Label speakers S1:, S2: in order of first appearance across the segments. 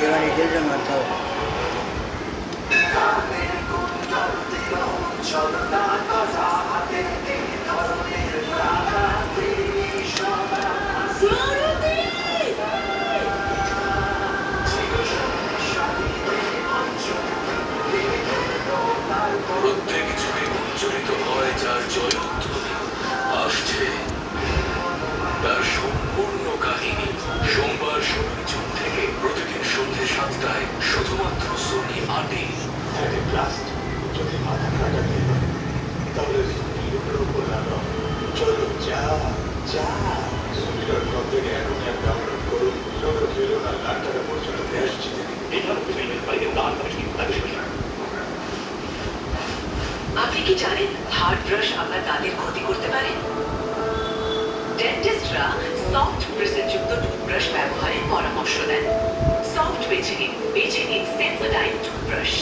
S1: এবারে খেলছে মারতে হবে।
S2: প্রত্যেক যুগে উজ্জ্বলিত হয় যার জয়ধ্বনি আসছে তার সম্পূর্ণ কাহিনী সোমবার 16 জুন থেকে প্রতিদিন সন্ধ্যে 7টায় শুধুমাত্র সোনি 8-এ।
S3: যদি মাথা কাটাতে হয় তাহলে সোনির উপর লাগাও। চলো যা যা সোনির থেকে এখন এক ডাউনলোড করুন। চলো খেলো না, লাখ টাকা পর্যন্ত ক্যাশ জিতে নিন।
S4: আপনি কি জানেন হার্ড ব্রাশ আপনার দাঁতের ক্ষতি করতে পারে? ডেন্টিস্টরা সফট ব্রিসেলযুক্ত টুথব্রাশ ব্যবহারের পরামর্শ দেন। সফট বেছে নিন সেন্সোডাইন টুথব্রাশ।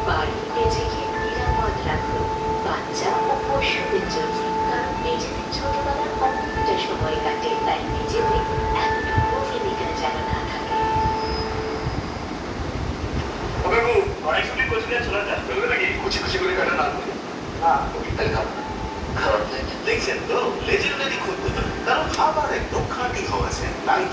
S4: বাড়ি বেঁচে গিয়ে নিরাপদ রাখুন বাচ্চা ও পশুদের জন্য, কারণ বেঁচেতে ছোটবেলার অনেকটা সময় কাটে, তাই বেঁচেতে এতটুকু কেমিক্যাল যেন না থাকে।
S3: দেখছেন তো লেজেন্ডারি খুব, কারণ খাবার একদম খাঁটি হওয়া আছে, তাই তো